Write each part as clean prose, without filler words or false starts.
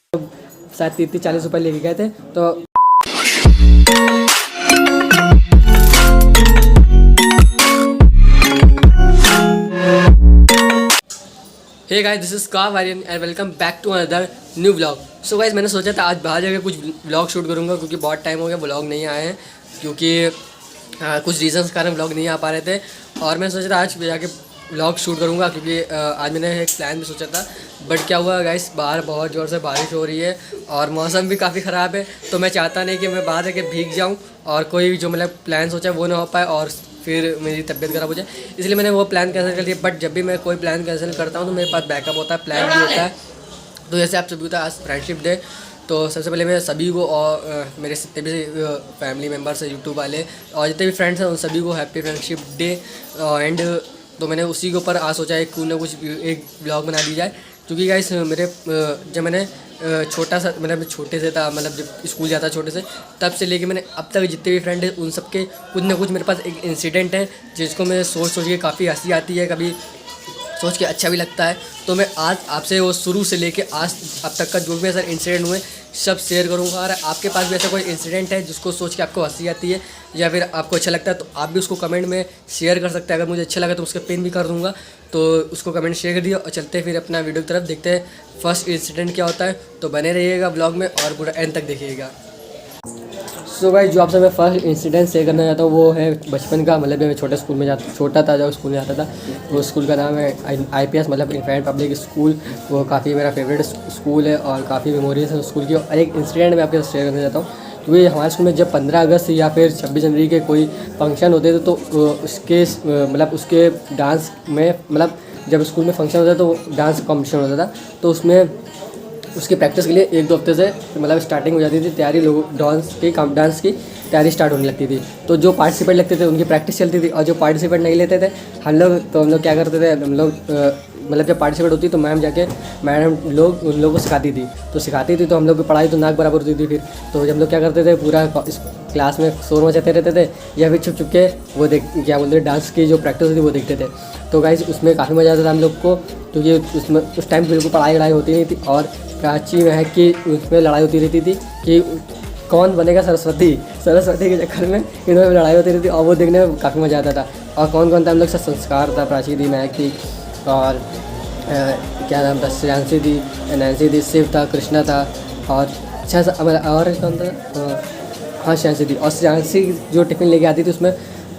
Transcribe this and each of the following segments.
शायद 30-40 रुपये लेके गए थे। तो hey guys, this is Kav Aryan and welcome back to another new vlog. So guys, मैंने सोचा था आज बाहर जाकर कुछ व्लॉग शूट करूँगा क्योंकि बहुत टाइम हो गया व्लॉग नहीं आए हैं, क्योंकि कुछ रीजंस के कारण व्लॉग नहीं आ पा रहे थे। और मैं सोचा था आज जाके व्लॉग शूट करूँगा क्योंकि आज मैंने एक प्लान भी सोचा था। बट क्या हुआ गाइस, बाहर बहुत ज़ोर से बारिश हो रही है और मौसम भी काफ़ी ख़राब है। तो मैं चाहता नहीं कि मैं बाहर जाके भीग जाऊँ और कोई जो मतलब प्लान सोचा वो ना हो पाए और फिर मेरी तबीयत ख़राब हो जाए, इसलिए मैंने वो प्लान कैंसिल कर लिया। बट जब भी मैं कोई प्लान कैंसिल करता हूँ तो मेरे पास बैकअप होता है, प्लान भी होता है। तो जैसे आप सभी होता है आज फ्रेंडशिप डे, तो सबसे पहले मैं सभी को और मेरे जितने भी फैमिली मेम्बर्स हैं, यूट्यूब वाले और जितने भी फ्रेंड्स हैं उन सभी को हैप्पी फ्रेंडशिप डे। एंड तो मैंने उसी के ऊपर आज सोचा है कुछ ना कुछ एक ब्लॉग बना दी जाए, क्योंकि गाइस मेरे जब मैंने छोटा सा मतलब छोटे से था, मतलब जब स्कूल जाता छोटे से, तब से लेके मैंने अब तक जितने भी फ्रेंड हैं उन सब के कुछ ना कुछ मेरे पास एक इंसिडेंट है जिसको मैं सोच के काफ़ी हंसी आती है, कभी सोच के अच्छा भी लगता है। तो मैं आज आपसे वो शुरू से लेके आज अब तक का जो भी ऐसा इंसिडेंट हुए सब शेयर करूंगा। और आपके पास भी ऐसा कोई इंसिडेंट है जिसको सोच के आपको हंसी आती है या फिर आपको अच्छा लगता है तो आप भी उसको कमेंट में शेयर कर सकते हैं। अगर मुझे अच्छा लगा तो उसका पिन भी कर दूंगा, तो उसको कमेंट शेयर कर दिया। और चलते फिर अपना वीडियो की तरफ, देखते हैं फर्स्ट इंसिडेंट क्या होता है। तो बने रहिएगा ब्लॉग में और पूरा एंड तक देखिएगा। सो भाई, जो आपसे मैं फर्स्ट इंसिडेंट शेयर करना चाहता हूँ वो है बचपन का। मतलब मैं छोटे स्कूल में छोटा था जब स्कूल में जाता था। वो स्कूल का नाम है IPS मतलब इन्फेंट पब्लिक स्कूल। वो काफ़ी मेरा फेवरेट स्कूल है और काफ़ी मेमोरीज है स्कूल की। और एक इंसिडेंट मैं आपके साथ शेयर करना चाहता हूँ, क्योंकि हमारे स्कूल में जब 15 अगस्त या फिर 26 जनवरी के कोई फंक्शन होते थे तो उसके मतलब उसके डांस में मतलब जब स्कूल में फंक्शन होता था तो डांस कॉम्पिटिशन होता था। तो उसमें उसकी प्रैक्टिस के लिए 1-2 हफ्ते से मतलब स्टार्टिंग हो जाती थी, तैयारी लोग डांस की तैयारी स्टार्ट होने लगती थी। तो जो पार्टिसिपेट लगते थे उनकी प्रैक्टिस चलती थी और जो पार्टिसिपेट नहीं लेते थे हम लोग क्या करते थे, हम लोग मतलब जब पार्टिसिपेट होती तो मैडम लोग उन लोगों को सिखाती थी। तो सिखाती थी तो हम लोग की पढ़ाई तो नाक बराबर होती थी फिर। तो हम लोग क्या करते थे, पूरा क्लास में शोर मचाते रहते थे या फिर छुप के वो क्या बोलते थे डांस की जो प्रैक्टिस होती वो देखते थे। तो गाइस उसमें काफ़ी मज़ा आता था हम लोग को, क्योंकि उसमें उस टाइम बिल्कुल पढ़ाई होती नहीं थी और प्राची महक की उसमें लड़ाई होती रहती थी कि कौन बनेगा सरस्वती के चक्कर में इन्होंने लड़ाई होती रहती और वो देखने में काफ़ी मज़ा आता था। और कौन कौन था हम लोग सब संस्कार था, प्राची थी, महक थी और क्या नाम था, श्रेयांशी थी, नैन्सी थी, शिव था, कृष्णा था और और कौन था, हाँ श्रेयांशी थी। और श्रेयांशी जो टिफ़िन लेके आती थी उसमें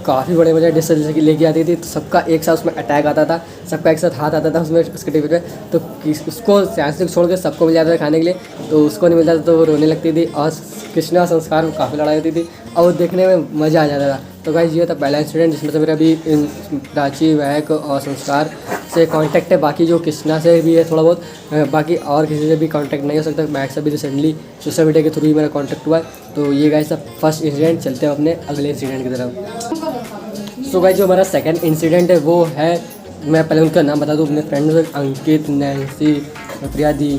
काफ़ी बड़े बड़े डिश लेके आती थी। तो सबका एक साथ उसमें अटैक आता था, सबका एक साथ हाथ आता था उसमें उसके टिफिन में। तो उसको श्रेयांशी को छोड़ के सबको मिल जाता था खाने के लिए, तो उसको नहीं मिलता था तो वो रोने लगती थी। और कृष्णा संस्कार में काफ़ी लड़ाई होती थी और वो देखने में मज़ा आ जाता था। तो गाइस ये था पहला इंसिडेंट जिसमें से मेरा अभी प्राची, महक और संस्कार से कांटेक्ट है। बाकी जो कृष्णा से भी है थोड़ा बहुत, बाकी और किसी से भी कांटेक्ट नहीं हो सकता। महक से भी रिसेंटली सोशल मीडिया के थ्रू ही मेरा कांटेक्ट हुआ है। तो ये गाइस सब फर्स्ट इंसिडेंट। चलते हैं अपने अगले इंसिडेंट की तरफ। सो गाइस जो हमारा सेकंड इंसिडेंट है वो है, मैं पहले उनका नाम बता दूँ अपने फ्रेंड्स, अंकित, नैन्सी, प्रिया दी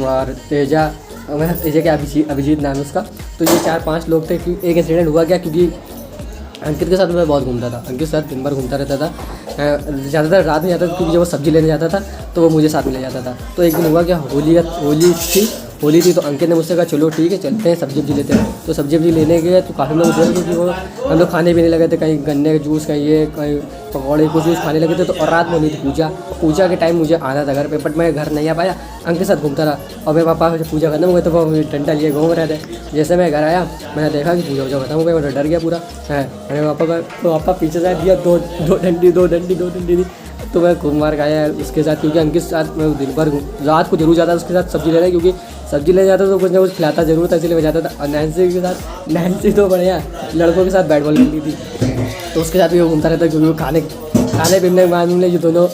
और तेजा। मतलब तेजा क्या, अभिजीत नाम है उसका। तो ये 4-5 लोग थे। कि एक इंसिडेंट हुआ क्या, क्योंकि अंकित के साथ मैं बहुत घूमता था, अंकित के साथ दिन भर घूमता रहता था। ज़्यादातर रात में जाता था क्योंकि जब वो सब्ज़ी लेने जाता था तो वो मुझे साथ में ले जाता था। तो एक दिन हुआ क्या, होली थी तो अंकित ने मुझसे कहा चलो ठीक है चलते हैं सब्जी लेते हैं। तो सब्जी लेने गए तो काफ़ी लोग उधर, क्योंकि वो हम लोग खाने पीने लगे थे, कहीं गन्ने का जूस, कहीं ये, कहीं पकौड़े, कुछ जूस खाने लगे थे। तो और रात में होनी थी पूजा के टाइम मुझे आना था घर पे, बट मैं घर नहीं आ पाया, अंकित के साथ घूमता रहा। और मेरे पापा जब पूजा करने में गए तो वो डंडा लिए घूम रहे थे। जैसे मैं घर आया मैंने देखा कि पूजा खत्म हो गया, मैं डर गया पूरा है। मैंने पापा पीछे से दिया दो डंडी दी। तो मैं खूब मार खाया उसके साथ, क्योंकि अंकित के साथ मैं दिन भर रात को जरूर जाता उसके साथ सब्जी लेने, क्योंकि सब्जी ले जाता तो कुछ ना कुछ खिलाता जरूर था, इसलिए मैं जाता था। और नैन्सी के साथ, नैन्सी तो बढ़िया लड़कों के साथ बैट बॉल खेलती थी, तो उसके साथ भी वो घूमता रहता, क्योंकि वो खाने पीने के मामले ये दोनों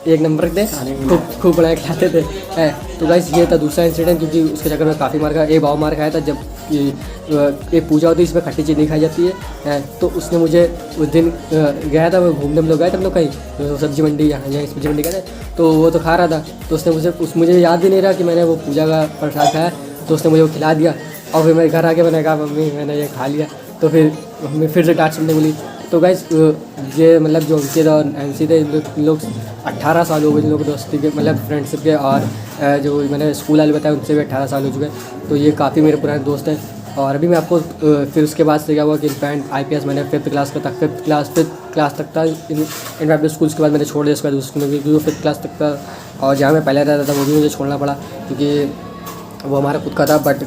एक नंबर के थे, खूब बढ़िया खिलाते थे है। तो गाइस ये था दूसरा इंसिडेंट, क्योंकि उसके चक्कर में काफ़ी मार खाया, एक भाव मार खाया था। जब एक पूजा होती है इसमें खट्टी चीज़ नहीं खाई जाती है, तो उसने मुझे उस दिन गया था, मैं घूमने हम लोग गए थे, हम लोग कहीं सब्जी मंडी, यहाँ सब्जी मंडी गए थे। तो वो तो खा रहा था, तो उसने मुझे याद भी नहीं रहा कि मैंने वो पूजा का प्रसाद खाया। तो उसने मुझे वो खिला दिया और फिर मैं घर आके मैंने कहा मम्मी मैंने ये खा लिया। तो फिर मम्मी फिर से डांट सुनने मिली, तो गाइस ये मतलब जो अंकित और एमसी थे, इन लोग 18 साल हो गए इन लोग दोस्ती के, मतलब फ्रेंडशिप के। और जो मैंने स्कूल वाले बताया उनसे भी 18 साल हो चुके हैं। तो ये काफ़ी मेरे पुराने दोस्त हैं। और अभी मैं आपको फिर उसके बाद से क्या हुआ कि इनफैक्ट IPS मैंने 5th क्लास तक था इन पब्लिक स्कूल्स के बाद मैंने छोड़ दिया। उसके बाद स्कूल में भी 5th क्लास तक था। और जहाँ मैं पहले रहता था वो भी मुझे छोड़ना पड़ा, क्योंकि वो हमारा खुद का था, बट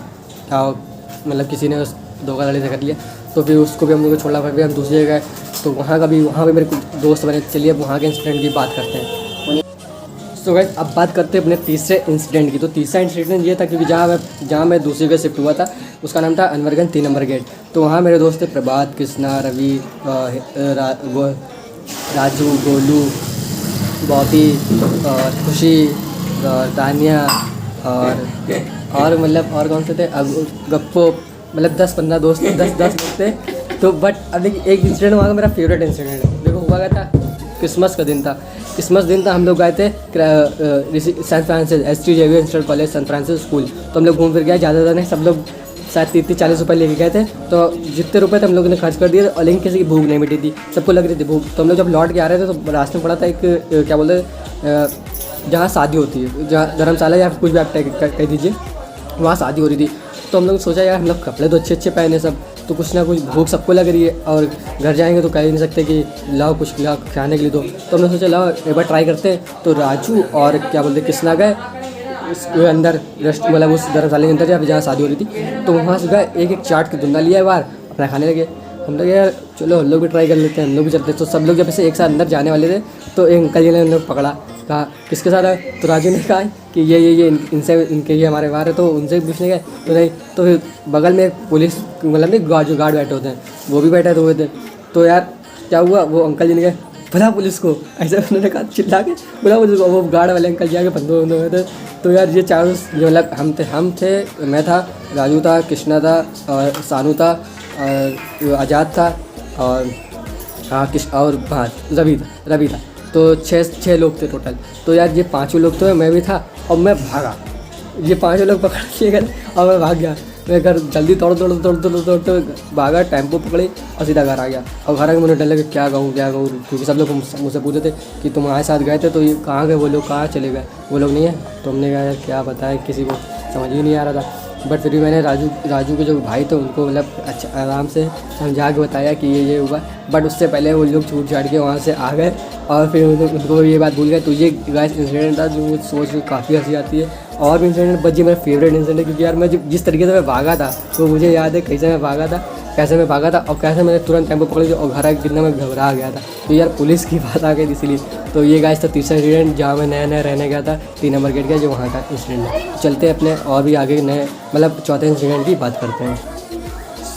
मतलब किसी ने उस धोखाधड़ी से कर लिया। तो फिर उसको भी हम लोग को छोड़ना पड़ा। फिर हम दूसरी जगह गए, तो वहाँ भी मेरे कुछ दोस्त बने। चलिए अब वहाँ के इंसिडेंट की बात करते हैं। सो गाइस अब बात करते हैं अपने तीसरे इंसिडेंट की। तो तीसरा इंसिडेंट ये था, क्योंकि जहाँ मैं दूसरी जगह शिफ्ट हुआ था उसका नाम था अनवरगंज 3 नंबर गेट। तो वहाँ मेरे दोस्त थे प्रभात, कृष्णा, रवि, राजू, गोलू, बॉबी और खुशी और तानिया और मतलब और कौन से थे, गप्पो, मतलब 10-15 दोस्त, 10 थे। तो बट अब देखिए एक इंसिडेंट वहाँ का मेरा फेवरेट इंसिडेंट है। देखो हुआ क्या था, क्रिसमस का दिन था। हम लोग गए थे San Francis ST Xavier institute college San Francis school. तो हम लोग घूम फिर गए, ज़्यादा नहीं, सब लोग शायद 30-40 रुपये लेके गए थे। तो जितने रुपए थे हम लोगों ने खर्च कर दिए, और लेकिन किसी की भूख नहीं मिटी थी, सबको लग रही थी भूख। तो हम लोग जब लौट के आ रहे थे तो रास्ते में पड़ा था एक क्या बोलते जहाँ शादी होती है, जहाँ धर्मशाला या कुछ भी आप कह दीजिए, वहाँ शादी हो रही थी। तो हम लोग सोचा यार हम लोग कपड़े तो अच्छे पहने सब, तो कुछ ना कुछ भूख सबको लग रही है, और घर जाएंगे तो कह ही नहीं सकते कि लाओ कुछ लाओ खाने के लिए दो। तो हमने सोचा लाओ एक बार ट्राई करते हैं। तो राजू और क्या बोलते कृष्णा गए उसके अंदर रेस्ट, मतलब उस धर्मशाला के अंदर जहाँ शादी हो रही थी। तो वहाँ से गए, एक चाट का धुंधा लिया बार अपना खाने लगे। हम लोग यार चलो हम लोग भी ट्राई कर लेते हैं, हम लोग भी चलते। तो सब लोग जब से एक साथ अंदर जाने वाले थे, तो एक अंकल जी ने हम लोग पकड़ा, कहा किसके साथ आए। तो राजू ने कहा कि ये इनसे, इनके ये हमारे बाहर है। तो उनसे पूछने गए तो नहीं। तो फिर बगल में पुलिस, मतलब नहीं जो गार्ड बैठे होते हैं वो भी बैठे हुए थे। तो यार क्या हुआ, वो अंकल जी ने कहा बुला पुलिस को, ऐसे उन्होंने कहा चिल्ला के बुला पुलिस को। वो गार्ड वाले अंकल जी आके बंदूक हुए थे। तो यार ये चारों मतलब हम थे, मैं था, राजू था, कृष्णा था और सानू था और आज़ाद था और और रवि था। तो 6 लोग थे टोटल। तो यार ये 5 लोग थे, मैं भी था, और मैं भागा। ये 5 लोग पकड़ लिए गए और मैं भाग गया। मैं घर जल्दी तोड़ भागा, टेम्पो पकड़ी और सीधा घर आ गया। और घर आके मुझे डर लगा क्या कहूँ, क्योंकि सब लोग मुझसे पूछते थे कि तुम हमारे साथ गए थे, तो ये कहाँ गए वो लोग, कहाँ चले गए वो लोग, नहीं है। तो हमने कहा यार क्या बताएं, किसी को समझ ही नहीं आ रहा था। बट फिर भी मैंने राजू के जो भाई थे उनको मतलब अच्छा आराम से समझा के बताया कि ये हुआ। बट उससे पहले वो लोग छूट छाट के वहाँ से आ गए, और फिर उनको ये बात भूल गए। तो ये गाइस इंसिडेंट था जो मुझे सोच के काफ़ी हंसी आती है। और भी इंसिडेंट बच्चे मेरा फेवरेट इंसिडेंट है, क्योंकि यार मैं जिस तरीके से मैं भागा था तो मुझे याद है कैसे मैं भागा था और कैसे मैंने तुरंत टेम्पो पकड़ लिया और घर आके कितना मैं घबरा गया था। तो यार पुलिस की बात आ गई थी इसलिए। तो ये गाइस था तीसरा इंसिडेंट जहाँ मैं नया रहने गया था 3 नंबर गेट का, जो वहाँ का इंसिडेंट है। चलते हैं अपने और भी आगे नए मतलब चौथे इंसिडेंट की बात करते हैं।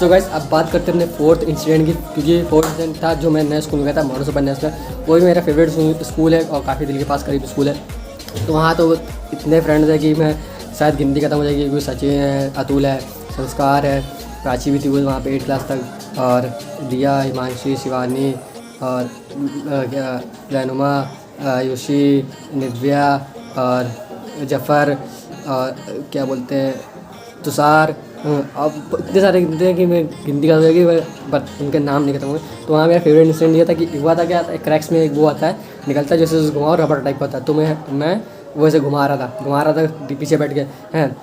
तो गाइस अब बात करते हैं अपने 4th इंसिडेंट की, क्योंकि 4th इंसिडेंट था जो मैं नए स्कूल में गया था, मॉडर्न सुपर नेशनल। वो भी मेरा फेवरेट स्कूल है और काफ़ी दिल के पास करीब स्कूल है। तो वहाँ तो इतने फ्रेंड्स हैं कि मैं शायद गिनती खत्म हो जाएगी। कोई सचिन है, अतुल है, संस्कार है, प्राची भी थी वो वहाँ पे 8 क्लास तक, और दिया, हिमांशी, शिवानी और रहनुमा, आयुषी, निव्या और जफ़र और क्या बोलते हैं तुषार। अब इतने सारे गिनते हैं कि मैं गिनती कर जाएगी, बट उनके नाम नहीं खत्म हुए। तो वहाँ मेरा फेवरेट इंसिडेंट ये था कि हुआ था क्या, क्रैक्स में एक वो आता है निकलता है जैसे घुमाओ रबड़ टाइप का होता है। तो मैं वो ऐसे घुमा रहा था पीछे बैठ के हैं।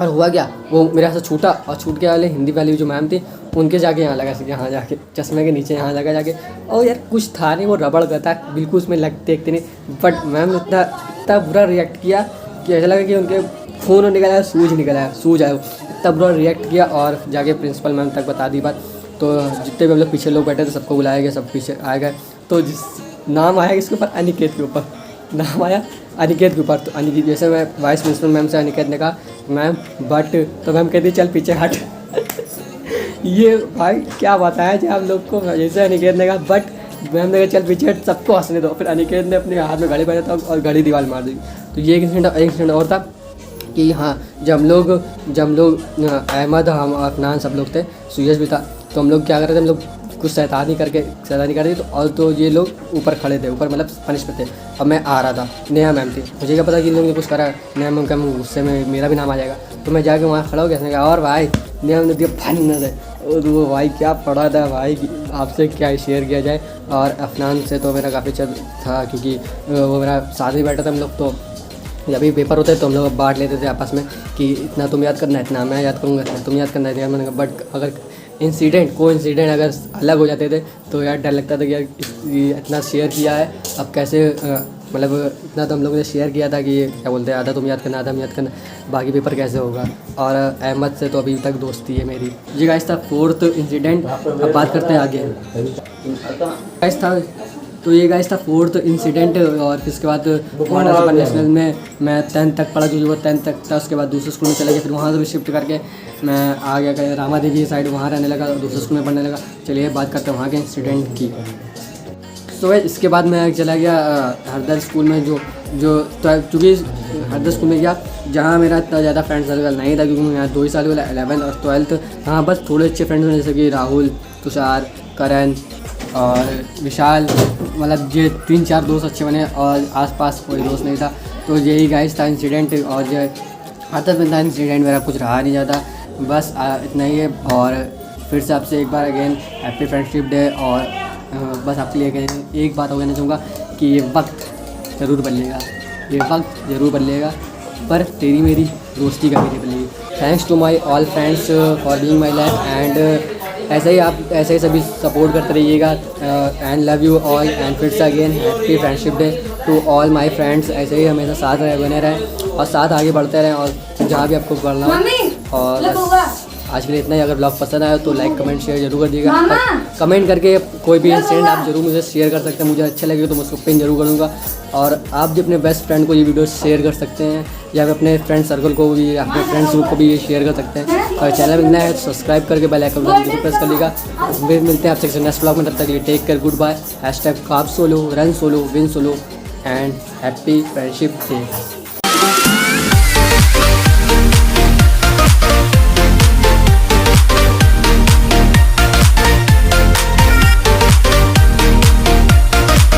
और हुआ क्या, वो मेरे से छूटा और छूट के वाले हिंदी वाली जो मैम थी उनके जाके यहाँ लगा, यहाँ जाके चश्मे के नीचे यहाँ लगा जाके। और यार कुछ था नहीं, वो रबड़ का था बिल्कुल, उसमें देखते नहीं। बट मैम ने इतना बुरा रिएक्ट किया कि ऐसा लगा कि उनके खून निकला है, सूज आया इतना बुरा रिएक्ट किया। और जाके प्रिंसिपल मैम तक बता दी बात। तो जितने भी हम लोग पीछे लोग बैठे थे सबको बुलाया गया, सब पीछे आए गए। तो जिस नाम आया इसके ऊपर, अनिकेत के ऊपर नाम आया, अनिकेत के ऊपर। तो अनिकेत, जैसे मैं वाइस प्रिंसिपल मैम से अनिकेत ने कहा मैम बट, तो मैम कहती चल पीछे हट। ये भाई क्या बताया जाए आप लोग को, जैसे अनिकेत ने कहा बट, मैम ने कहा चल पीछे हट, सबको हंसने दो। फिर अनिकेत ने अपने हाथ में घड़ी पहना था और घड़ी दीवार मार दी। तो ये एक इंसिडेंट और था कि हाँ, जब हम लोग अहमद, हम अफनान सब लोग थे, सुयश भी था। तो हम लोग क्या कर रहे थे, हम लोग कुछ शैतानी कर रही थी। और तो ये लोग ऊपर खड़े थे, ऊपर मतलब पनिश पे थे, और मैं आ रहा था। नेहा मैम थी, मुझे क्या पता कि इन लोगों ने कुछ करा। नेहा मैम का गुस्से में मेरा भी नाम आ जाएगा। तो मैं जाके वहाँ खड़ा हो गया, और भाई नेहा मैम ने दिया फन से और वो भाई क्या पढ़ा था भाई, आपसे क्या शेयर किया जाए। और अफनान से तो मेरा काफ़ी अच्छा था, क्योंकि वो मेरा साथ ही बैठा था। हम लोग तो जब भी पेपर होते तो हम लोग बांट लेते थे आपस में कि इतना तुम याद करना है, इतना मैं याद करूँगा, इतना तुम याद करना है। मैंने कहा बट अगर कोइंसिडेंट अगर अलग हो जाते थे तो यार डर लगता था कि यार इतना शेयर किया है, अब कैसे मतलब इतना तो हम लोगों ने शेयर किया था कि क्या बोलते हैं, आधा तुम याद करना, आधा हम याद करना, बाकी पेपर कैसे होगा। और अहमद से तो अभी तक दोस्ती है मेरी। ये गाइस था 4th इंसिडेंट। अब बात करते हैं आगे। गाइस था तो ये गाइस था 4th इंसिडेंट। और फिर उसके बाद वाटर सुपर नेशनल में मैं 10th तक पढ़ा, क्योंकि वो 10th तक था। उसके बाद दूसरे स्कूल में चला गया, फिर वहाँ से भी शिफ्ट करके मैं आ गया रामा देवी साइड, वहाँ रहने लगा, दूसरे स्कूल में पढ़ने लगा। चलिए बात करते हैं वहाँ के इंसिडेंट की। तो इसके बाद मैं चला गया हरदर स्कूल में, जो चूँकि हरदर स्कूल में गया जहाँ मेरा इतना ज़्यादा फ्रेंड सर्कल नहीं था, क्योंकि मैं यहाँ 2 ही साल हुआ, 11th और 12th। हाँ बस थोड़े अच्छे फ्रेंड्स हैं, जैसे कि राहुल, तुषार, करण और विशाल, मतलब ये 3-4 दोस्त अच्छे बने, और आसपास कोई दोस्त नहीं था। तो यही गाइस था इंसिडेंट। और जो हरदर में था इंसिडेंट, मेरा कुछ रहा नहीं ज़्यादा, बस इतना ही है। और फिर से आपसे एक बार अगेन हैप्पी फ्रेंडशिप डे। और बस आपके लिए एक बात हो कहना चाहूँगा कि ये वक्त ज़रूर बदलेगा, ये वक्त ज़रूर बदलेगा, पर तेरी मेरी दोस्ती कभी नहीं बदलेगी। Thanks to my all friends for being my life. And ऐसे ही सभी सपोर्ट करते रहिएगा। And love you all. And फिर से again happy friendship day to all my friends. ऐसे ही हमेशा साथ बने रहें और साथ आगे बढ़ते रहें, और जहाँ भी आपको बढ़ना हो। और आज के लिए इतना ही। अगर ब्लॉग पसंद आया तो लाइक कमेंट शेयर जरूर कर दीजिएगा। कमेंट करके कोई भी इंसिडेंट आप जरूर मुझे शेयर कर सकते हैं, मुझे अच्छा लगे तो मैं उसको पिन जरूर करूँगा। और आप भी अपने बेस्ट फ्रेंड को ये वीडियो शेयर कर सकते हैं, या फिर अपने फ्रेंड सर्कल को भी, अपने फ्रेंड्स ग्रुप को भी ये शेयर कर सकते हैं। और चैनल में नया है तो सब्सक्राइब करके बेल आइकन जरूर प्रेस कर लीजिएगा। फिर मिलते हैं आपसे नेक्स्ट ब्लॉग में, तब तक ये टेक केयर, गुड बाय। #काब solo, run solo, win solo and happy friendship day.